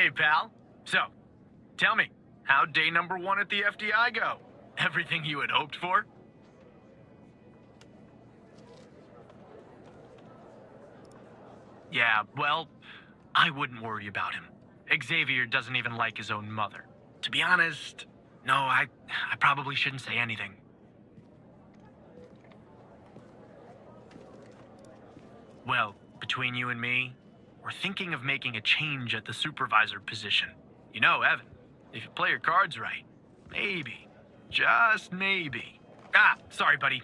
Hey, pal. So, tell me, how'd day number 1 at the FDI go? Everything you had hoped for? Yeah, well, I wouldn't worry about him. Xavier doesn't even like his own mother. To be honest, no, I probably shouldn't say anything. Well, between you and me, we're thinking of making a change at the supervisor position. You know, Evan, if you play your cards right, maybe, just maybe. Sorry, buddy.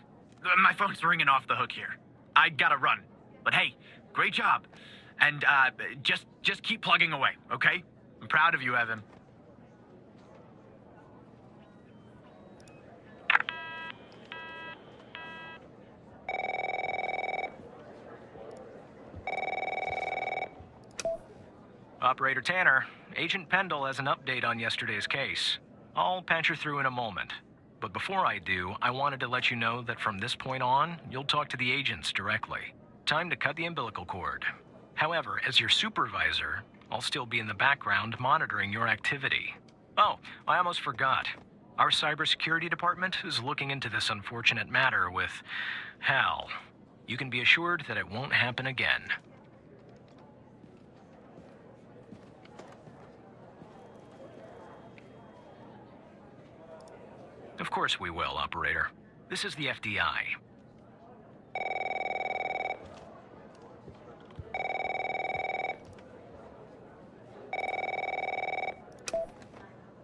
My phone's ringing off the hook here. I gotta run. But hey, great job. And just keep plugging away, okay? I'm proud of you, Evan. Operator Tanner, Agent Pendle has an update on yesterday's case. I'll patch her through in a moment. But before I do, I wanted to let you know that from this point on, you'll talk to the agents directly. Time to cut the umbilical cord. However, as your supervisor, I'll still be in the background monitoring your activity. Oh, I almost forgot. Our cybersecurity department is looking into this unfortunate matter with Hal. You can be assured that it won't happen again. Of course we will, Operator. This is the FDI.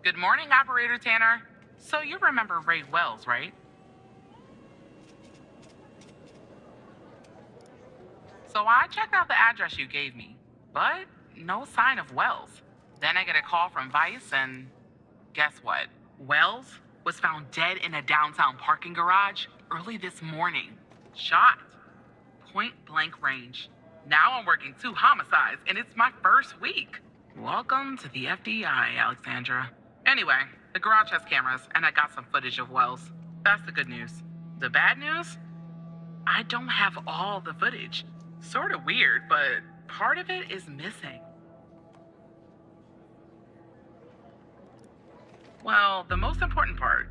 Good morning, Operator Tanner. So you remember Ray Wells, right? So I checked out the address you gave me, but no sign of Wells. Then I get a call from Vice, and guess what? Wells was found dead in a downtown parking garage early this morning. Shot. Point blank range. Now I'm working 2 homicides, and it's my first week. Welcome to the FDI, Alexandra. Anyway, the garage has cameras, and I got some footage of Wells. That's the good news. The bad news? I don't have all the footage. Sort of weird, but part of it is missing. Well, the most important part.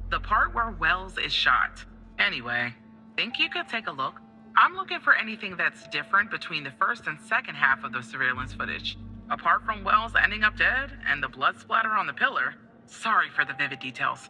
The part where Wells is shot. Anyway, think you could take a look? I'm looking for anything that's different between the first and second half of the surveillance footage. Apart from Wells ending up dead and the blood splatter on the pillar. Sorry for the vivid details.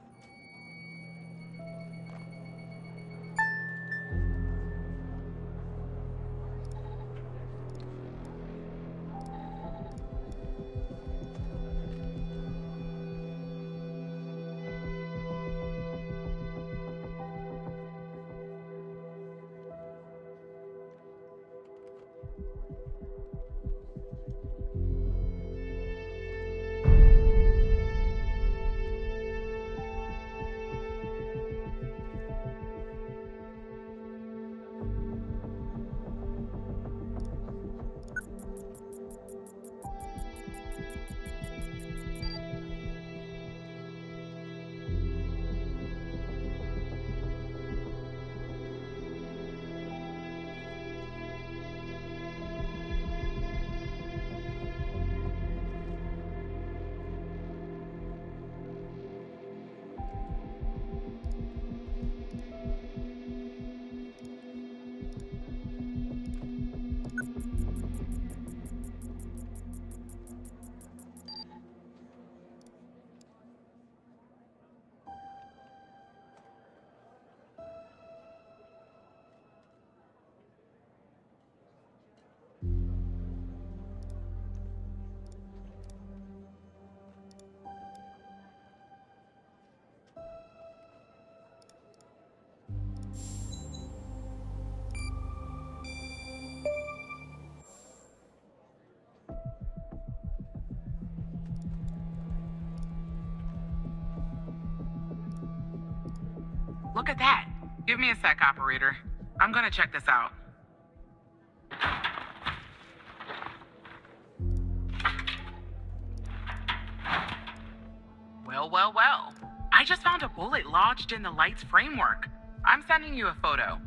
Look at that. Give me a sec, Operator. I'm gonna check this out. Well. I just found a bullet lodged in the light's framework. I'm sending you a photo.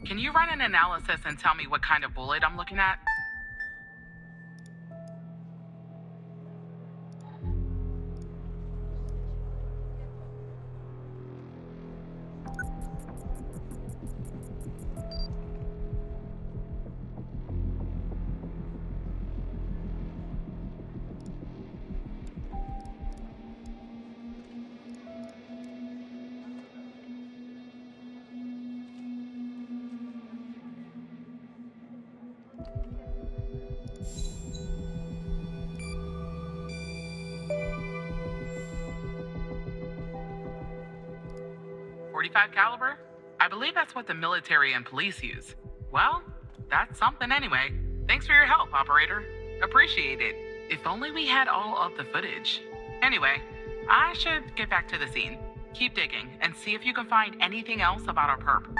Can you run an analysis and tell me what kind of bullet I'm looking at? .45 caliber? I believe that's what the military and police use. Well, that's something anyway. Thanks for your help, operator. Appreciate it. If only we had all of the footage. Anyway, I should get back to the scene. Keep digging and see if you can find anything else about our perp.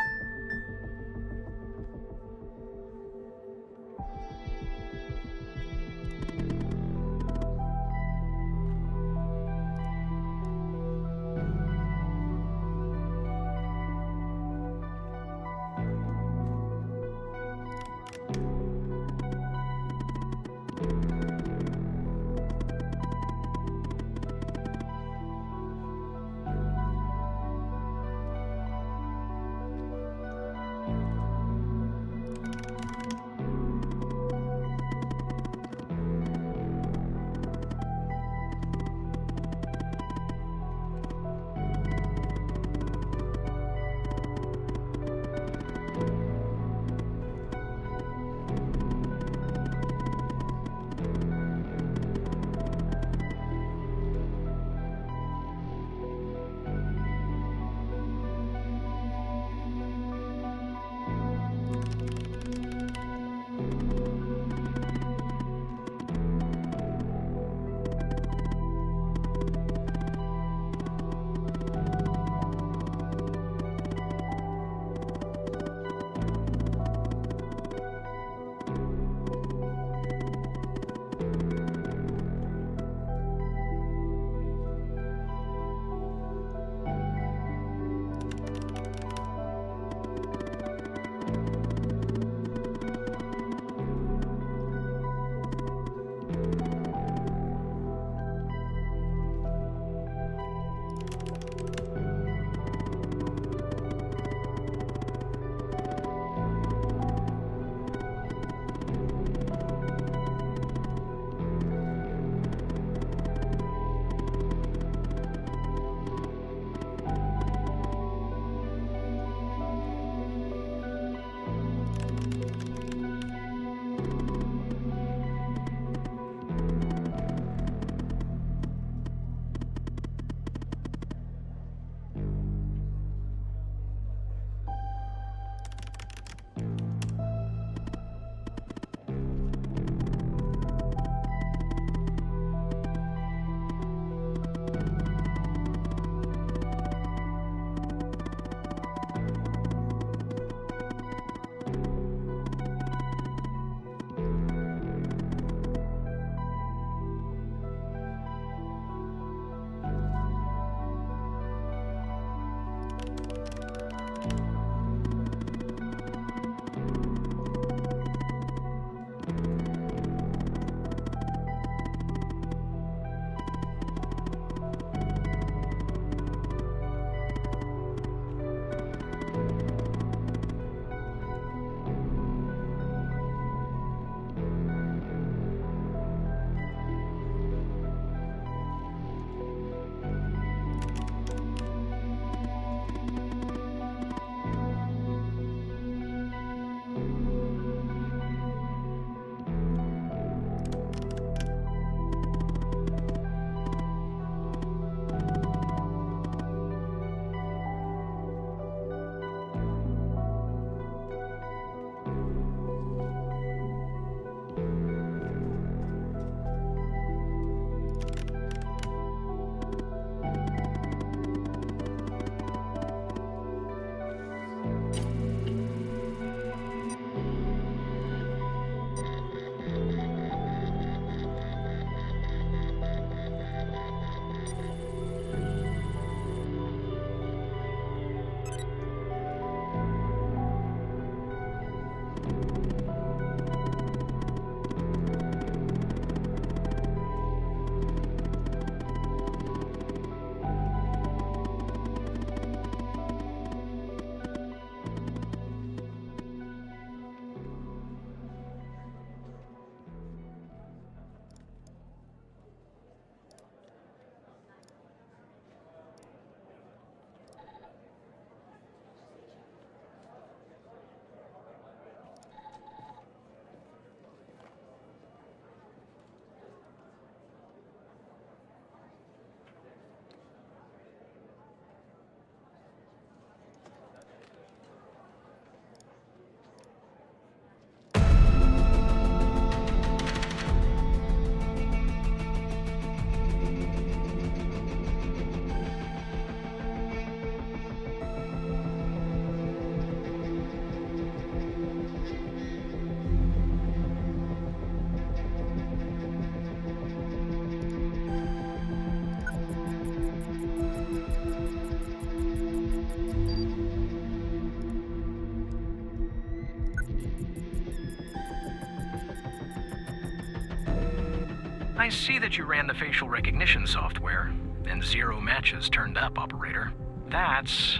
I see that you ran the facial recognition software, and 0 matches turned up, Operator. That's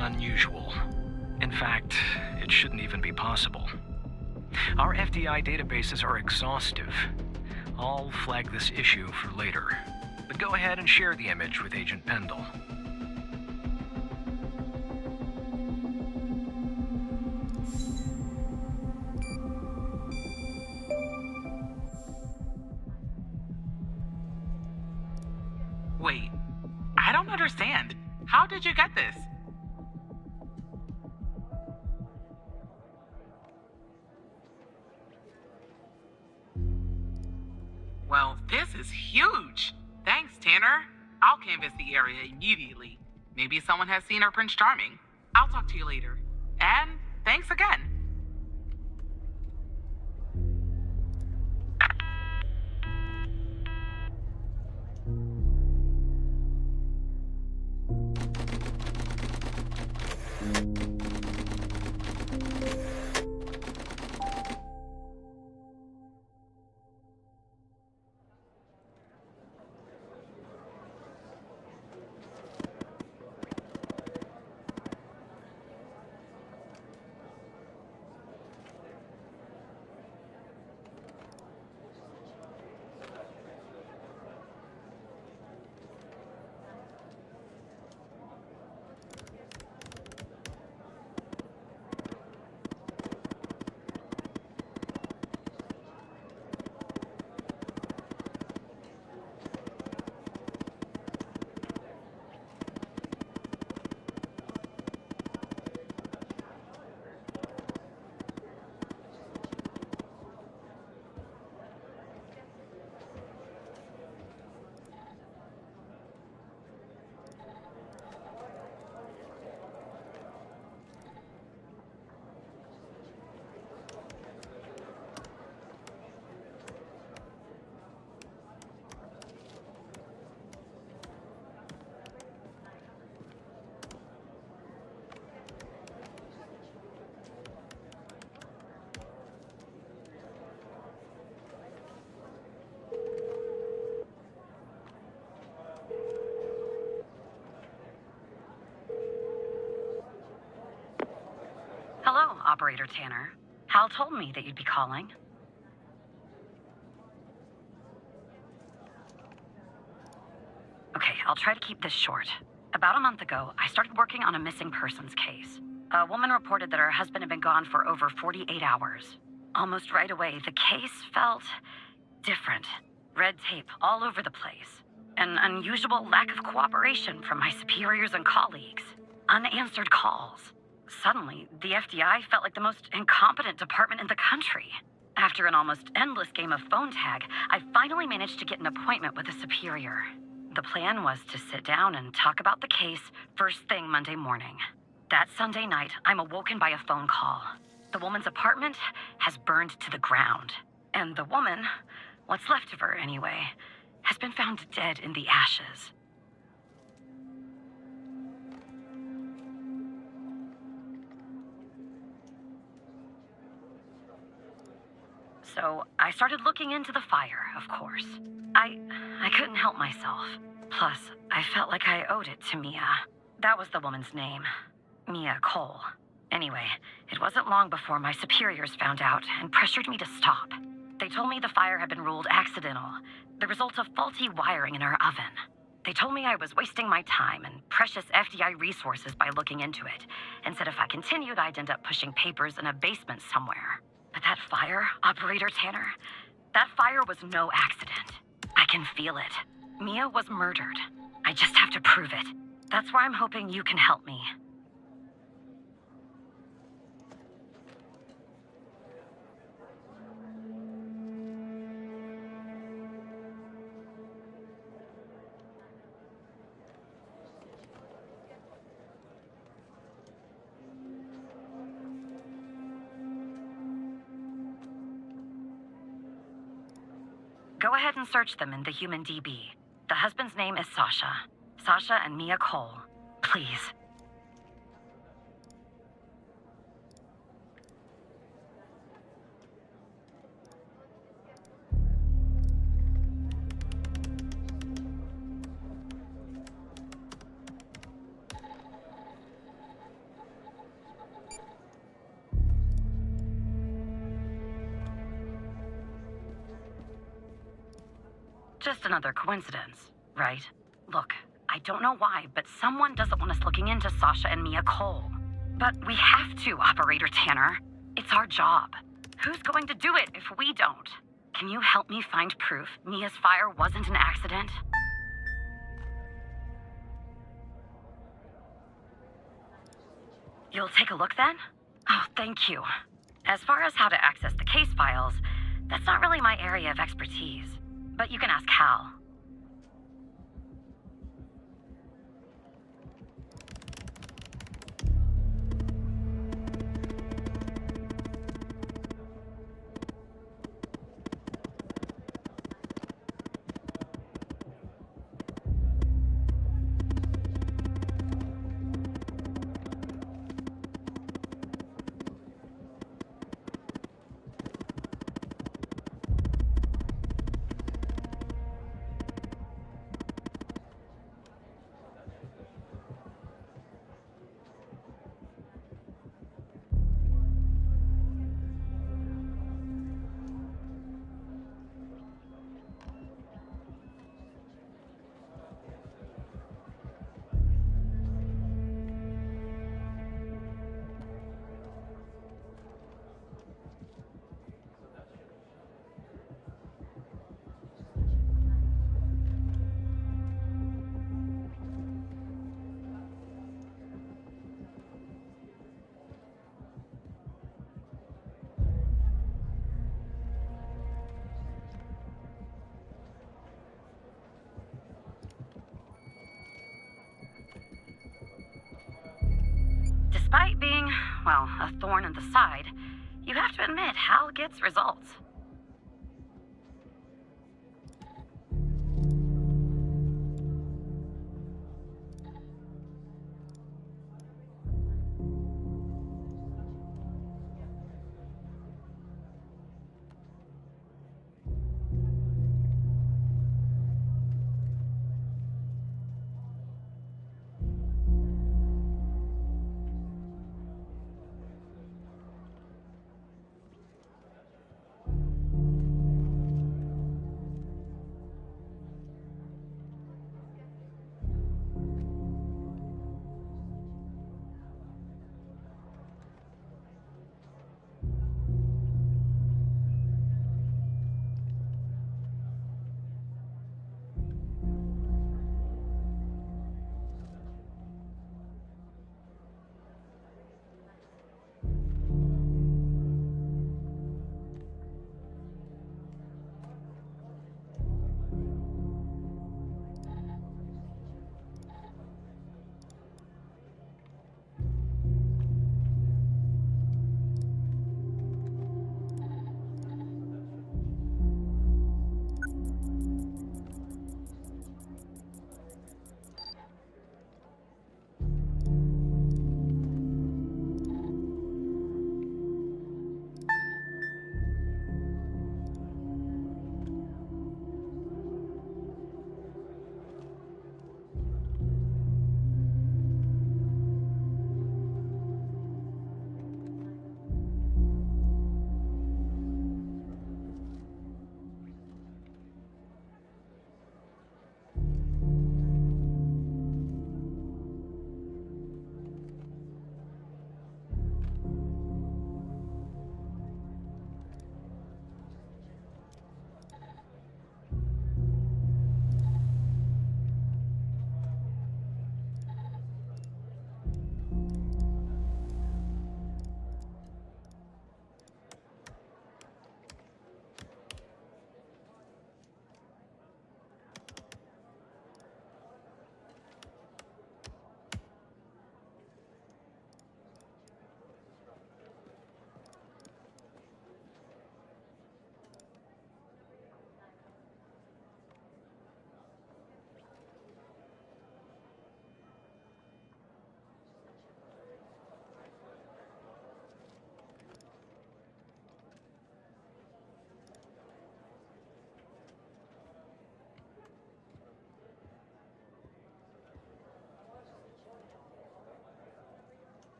unusual. In fact, it shouldn't even be possible. Our FDI databases are exhaustive. I'll flag this issue for later. But go ahead and share the image with Agent Pendle. Wait, I don't understand. How did you get this? Well, this is huge. Thanks, Tanner. I'll canvass the area immediately. Maybe someone has seen our Prince Charming. I'll talk to you later. And thanks again. Hello, Operator Tanner. Hal told me that you'd be calling. Okay, I'll try to keep this short. About a month ago, I started working on a missing persons case. A woman reported that her husband had been gone for over 48 hours. Almost right away, the case felt different. Red tape all over the place. An unusual lack of cooperation from my superiors and colleagues. Unanswered calls. Suddenly, the FDI felt like the most incompetent department in the country. After an almost endless game of phone tag, I finally managed to get an appointment with a superior. The plan was to sit down and talk about the case first thing Monday morning. That Sunday night, I'm awoken by a phone call. The woman's apartment has burned to the ground. And the woman, what's left of her anyway, has been found dead in the ashes. So I started looking into the fire, of course. I couldn't help myself. Plus, I felt like I owed it to Mia. That was the woman's name. Mia Cole. Anyway, it wasn't long before my superiors found out and pressured me to stop. They told me the fire had been ruled accidental, the result of faulty wiring in our oven. They told me I was wasting my time and precious FDI resources by looking into it, and said if I continued, I'd end up pushing papers in a basement somewhere. But that fire, Operator Tanner, that fire was no accident. I can feel it. Mia was murdered. I just have to prove it. That's where I'm hoping you can help me. Go ahead and search them in the human DB. The husband's name is Sasha. Sasha and Mia Cole. Please. just another coincidence, right? Look, I don't know why, but someone doesn't want us looking into Sasha and Mia Cole. But we have to, Operator Tanner. It's our job. Who's going to do it if we don't? Can you help me find proof Mia's fire wasn't an accident? You'll take a look then? Oh, thank you. As far as how to access the case files, that's not really my area of expertise. But you can ask Hal. Despite being, well, a thorn in the side, you have to admit Hal gets results.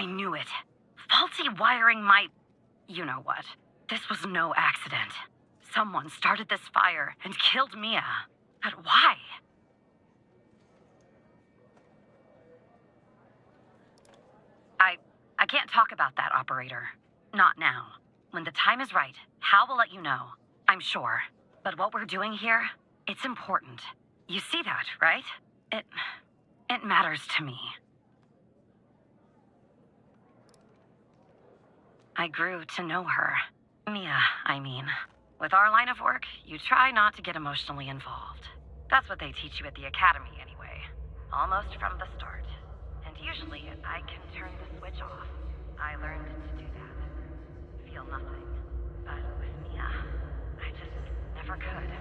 I knew it. Faulty wiring my... You know what. This was no accident. Someone started this fire and killed Mia. But why? I can't talk about that, operator. Not now. When the time is right, Hal will let you know. I'm sure. But what we're doing here, it's important. You see that, right? It matters to me. I grew to know her. Mia, I mean. With our line of work, you try not to get emotionally involved. That's what they teach you at the academy anyway. Almost from the start. And usually, I can turn the switch off. I learned to do that. Feel nothing. But with Mia, I just never could.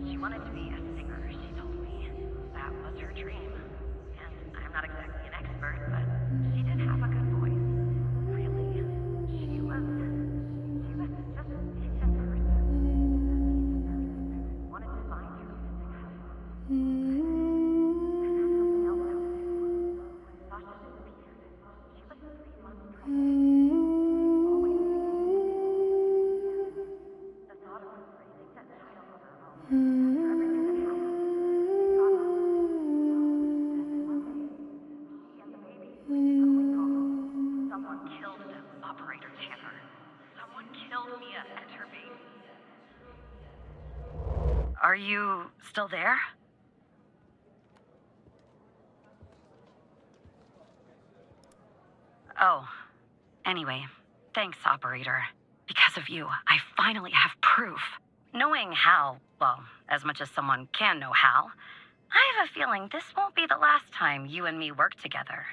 She wanted to be a singer, she told me. That was her dream. And I'm not exactly an expert, but she did have a good voice. Really. She was just a decent person. Wanted to find her music house. Something else happened. When Sasha disappeared, she was 3 months pregnant. Always the thought of her raising that child on her own, after everything that happened, got her. And one day, she and the baby were suddenly gone. Someone killed them, Operator Tanner. Someone killed Mia and her baby. Are you still there? Oh, anyway, thanks, operator. Because of you, I finally have proof. Knowing Hal, well, as much as someone can know Hal, I have a feeling this won't be the last time you and me work together.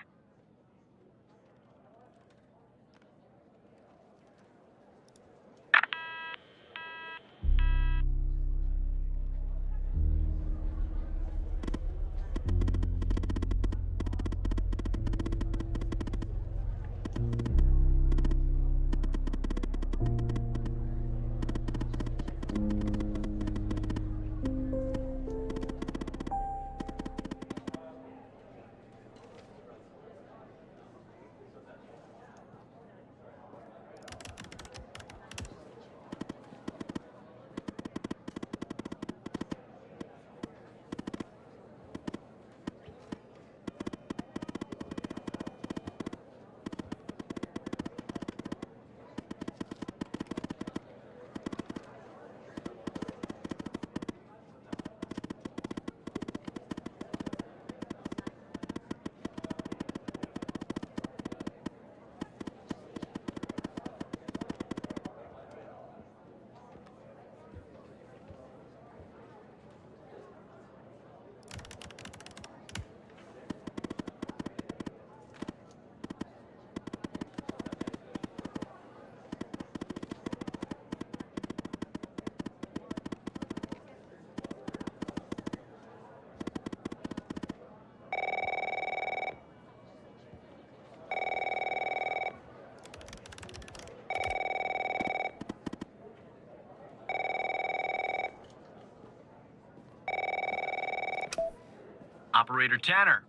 Operator Tanner,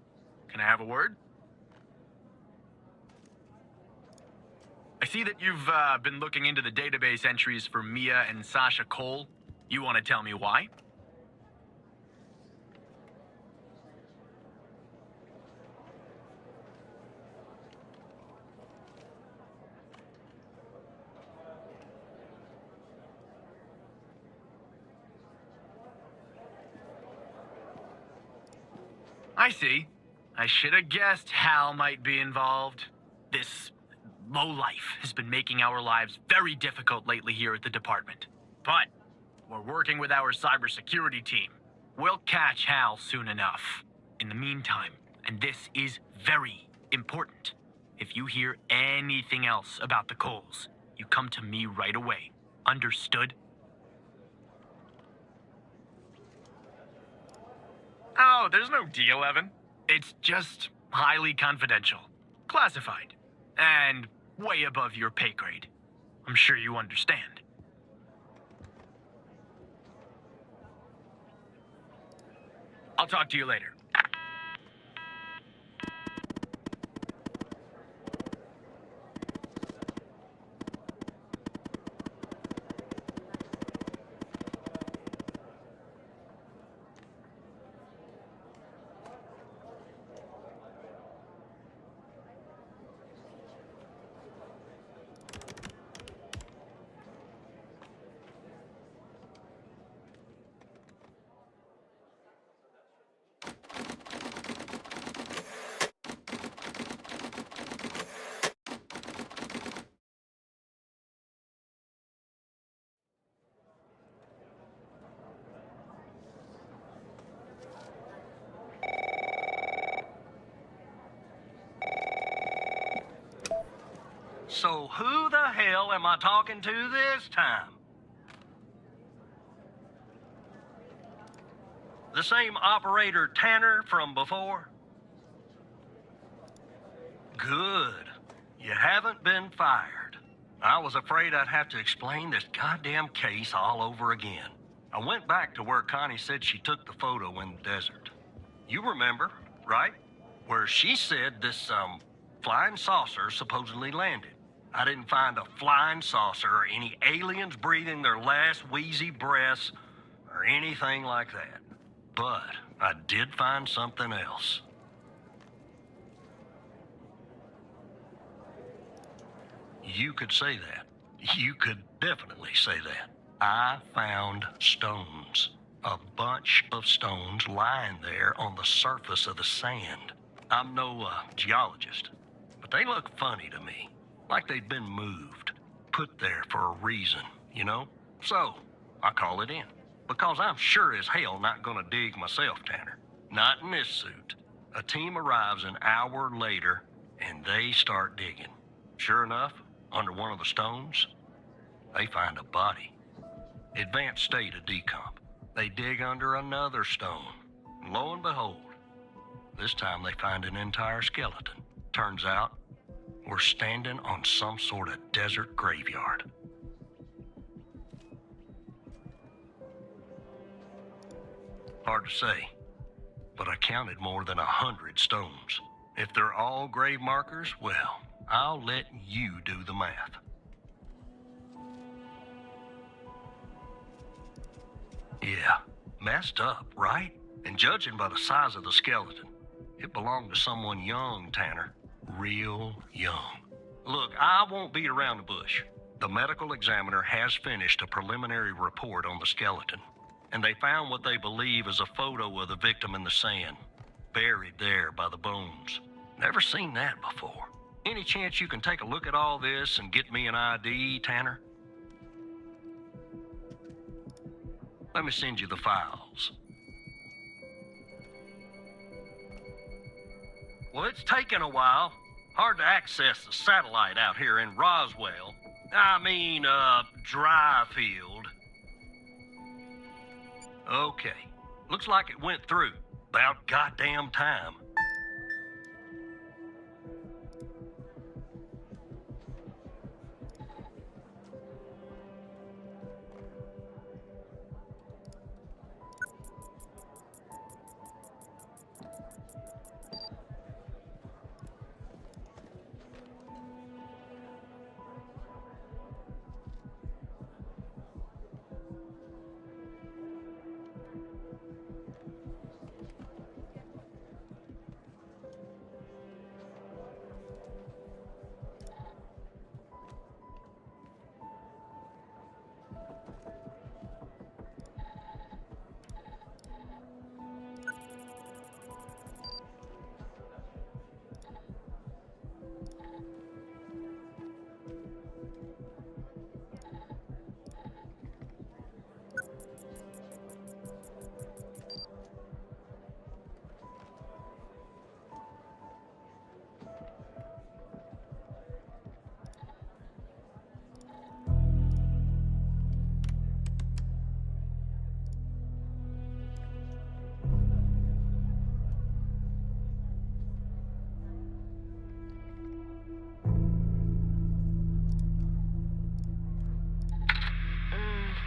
can I have a word? I see that you've been looking into the database entries for Mia and Sasha Cole. You want to tell me why? I see. I should have guessed Hal might be involved. This lowlife has been making our lives very difficult lately here at the department. But we're working with our cybersecurity team. We'll catch Hal soon enough. In the meantime, and this is very important, if you hear anything else about the Coles, you come to me right away. Understood? Oh, there's no deal, Evan. It's just highly confidential, classified, and way above your pay grade. I'm sure you understand. I'll talk to you later. So who the hell am I talking to this time? The same operator Tanner from before? Good. You haven't been fired. I was afraid I'd have to explain this goddamn case all over again. I went back to where Connie said she took the photo in the desert. You remember, right? Where she said this, flying saucer supposedly landed. I didn't find a flying saucer or any aliens breathing their last wheezy breaths or anything like that. But I did find something else. You could say that. You could definitely say that. I found stones. A bunch of stones lying there on the surface of the sand. I'm no geologist, but they look funny to me. Like they'd been moved. Put there for a reason, you know? So, I call it in. Because I'm sure as hell not gonna dig myself, Tanner. Not in this suit. A team arrives an hour later, and they start digging. Sure enough, under one of the stones, they find a body. Advanced state of decomp. They dig under another stone. And lo and behold, this time they find an entire skeleton. Turns out, we're standing on some sort of desert graveyard. Hard to say, but I counted more than 100 stones. If they're all grave markers, well, I'll let you do the math. Yeah, messed up, right? And judging by the size of the skeleton, it belonged to someone young, Tanner. Real young. Look, I won't beat around the bush. The medical examiner has finished a preliminary report on the skeleton, and they found what they believe is a photo of the victim in the sand, buried there by the bones. Never seen that before. Any chance you can take a look at all this and get me an ID, Tanner? Let me send you the files. Well, it's taken a while. Hard to access the satellite out here in Roswell. Dryfield. Okay. Looks like it went through. About goddamn time.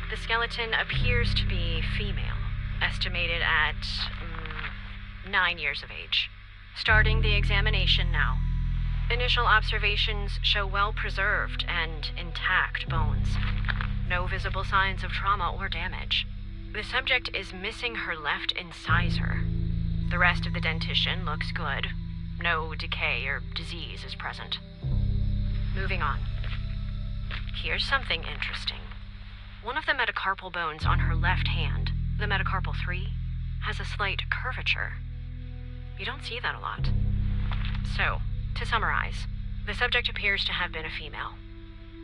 The skeleton appears to be female, estimated at 9 years of age. Starting the examination now. Initial observations show well-preserved and intact bones. No visible signs of trauma or damage. The subject is missing her left incisor. The rest of the dentition looks good. No decay or disease is present. Moving on. Here's something interesting. One of the metacarpal bones on her left hand, the metacarpal 3, has a slight curvature. You don't see that a lot. So, to summarize, the subject appears to have been a female,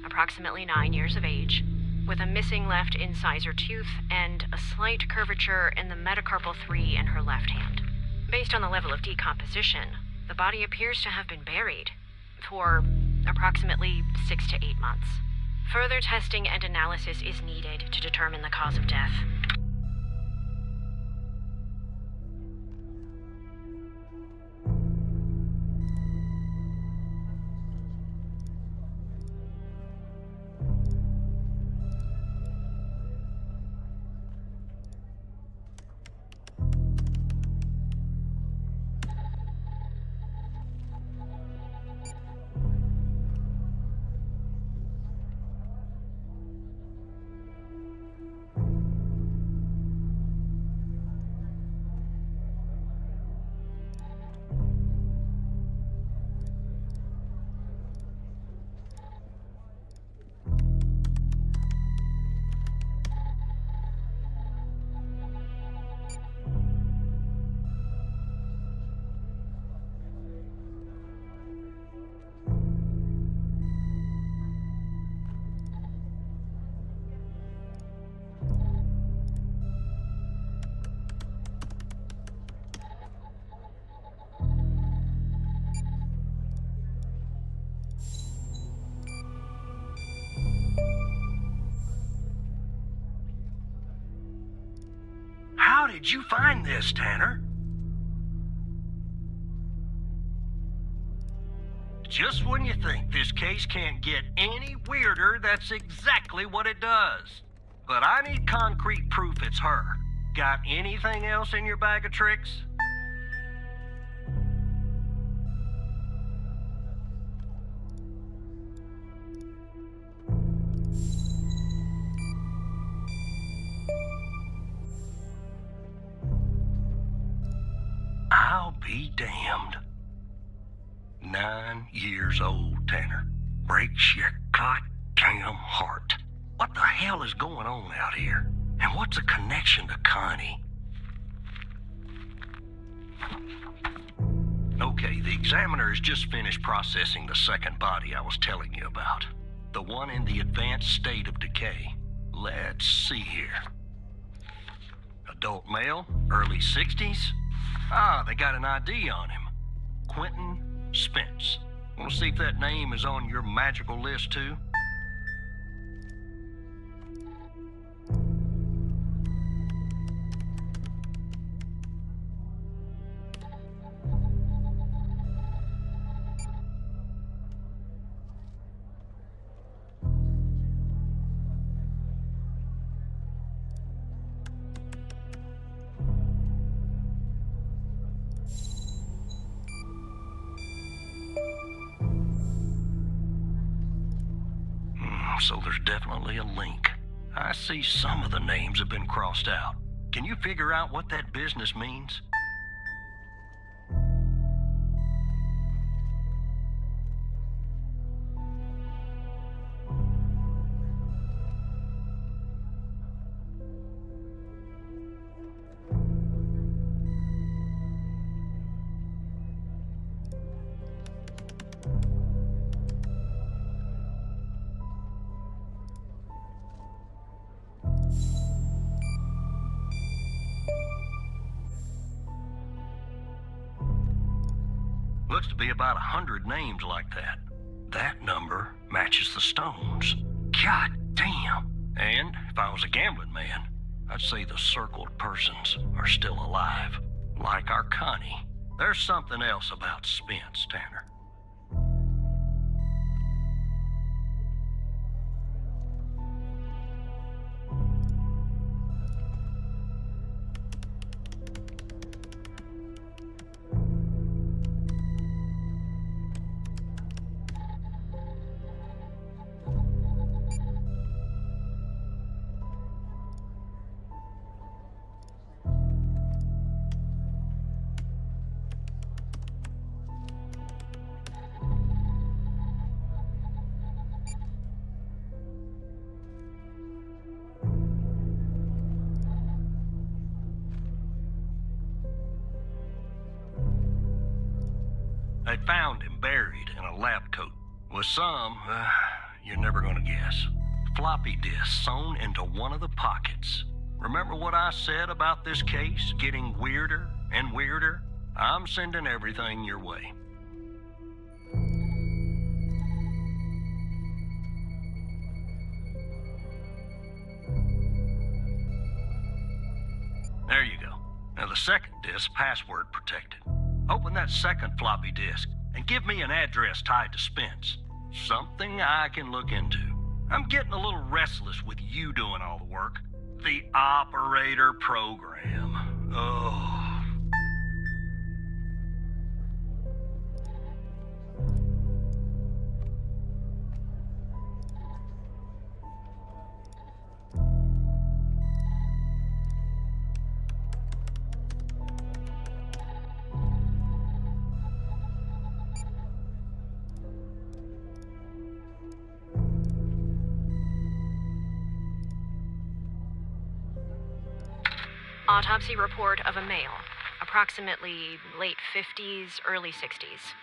approximately 9 years of age, with a missing left incisor tooth and a slight curvature in the metacarpal 3 in her left hand. Based on the level of decomposition, the body appears to have been buried for approximately 6 to 8 months. Further testing and analysis is needed to determine the cause of death. How did you find this, Tanner? Just when you think this case can't get any weirder, that's exactly what it does. But I need concrete proof it's her. Got anything else in your bag of tricks? I'll be damned. 9 years old, Tanner. Breaks your goddamn heart. What the hell is going on out here? And what's a connection to Connie? Okay, the examiner has just finished processing the second body I was telling you about. The one in the advanced state of decay. Let's see here. Adult male, early 60s. Ah, they got an ID on him. Quentin Spence. Want to see if that name is on your magical list, too? So there's definitely a link. I see some of the names have been crossed out. Can you figure out what that business means? Looks to be about 100 names like that. That number matches the stones. God damn. And if I was a gambling man, I'd say the circled persons are still alive. Like our Connie. There's something else about Spence, Tanner. They found him buried in a lab coat with some, you're never gonna guess, floppy disk sewn into one of the pockets. Remember what I said about this case getting weirder and weirder? I'm sending everything your way. Now the second disk, password protected. Open that second floppy disk and give me an address tied to Spence. Something I can look into. I'm getting a little restless with you doing all the work. The operator program. Oh. Autopsy report of a male, approximately late 50s, early 60s.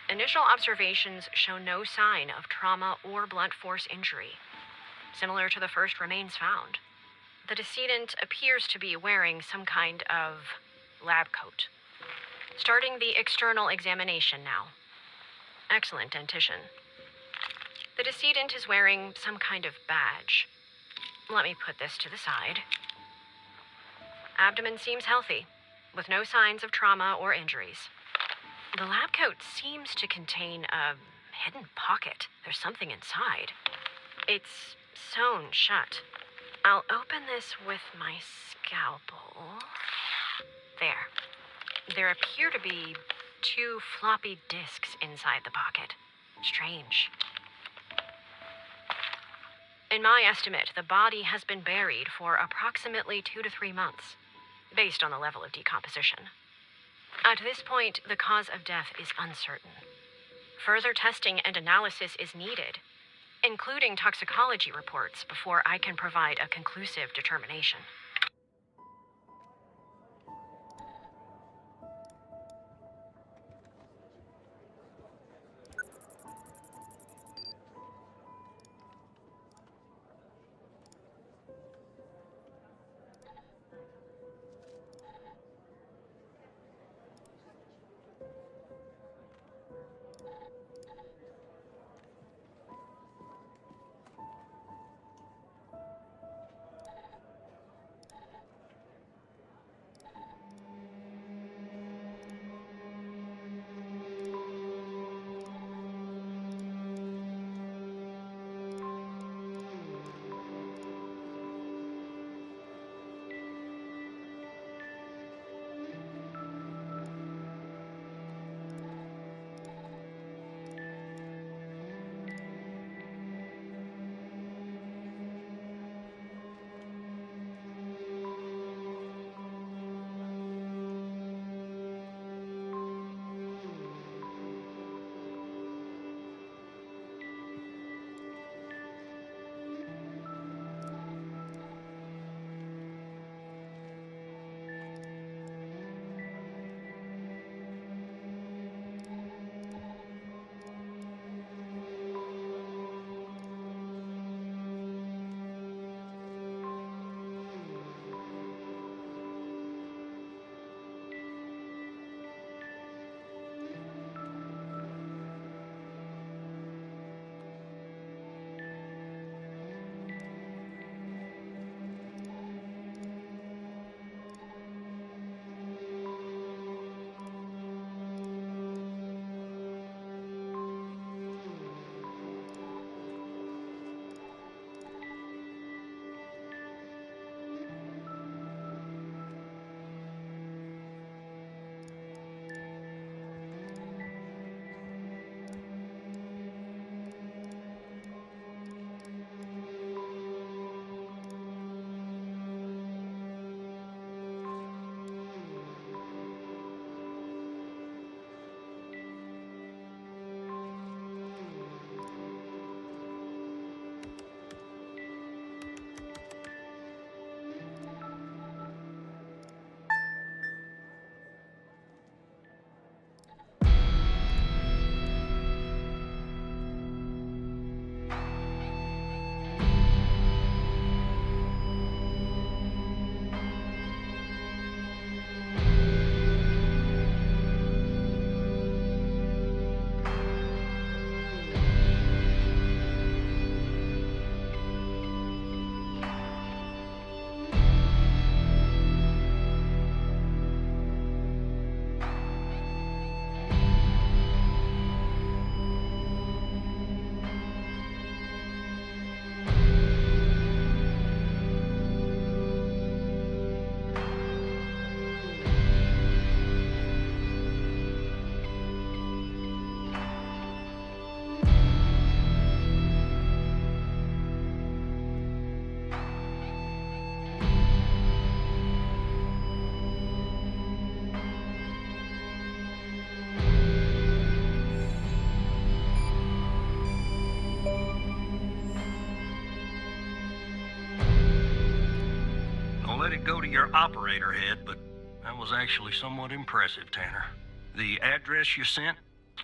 Initial observations show no sign of trauma or blunt force injury, similar to the first remains found. The decedent appears to be wearing some kind of lab coat. Starting the external examination now. Excellent dentition. The decedent is wearing some kind of badge. Let me put this to the side. Abdomen seems healthy, with no signs of trauma or injuries. The lab coat seems to contain a hidden pocket. There's something inside. It's sewn shut. I'll open this with my scalpel. There. There appear to be 2 floppy disks inside the pocket. Strange. In my estimate, the body has been buried for approximately 2 to 3 months, based on the level of decomposition. At this point, the cause of death is uncertain. Further testing and analysis is needed, including toxicology reports, before I can provide a conclusive determination. it go to your operator head, but that was actually somewhat impressive, Tanner. The address you sent,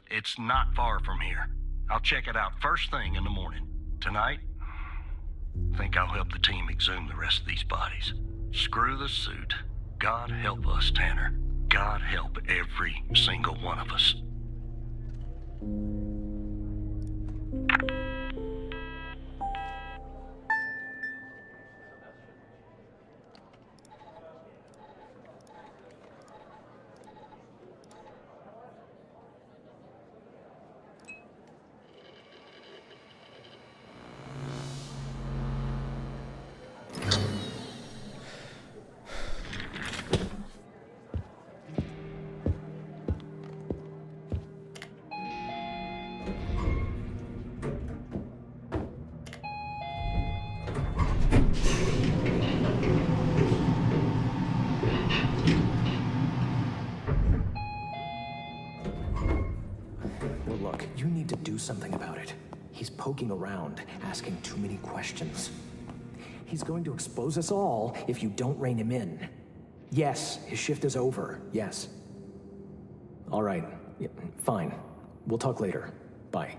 it's not far from here. I'll check it out first thing in the morning. Tonight, I think I'll help the team exhume the rest of these bodies. Screw the suit. God help us, Tanner. God help every single one of us. Look, you need to do something about it. He's poking around, asking too many questions. He's going to expose us all if you don't rein him in. Yes, his shift is over, yes. All right, yeah, fine. We'll talk later. Bye.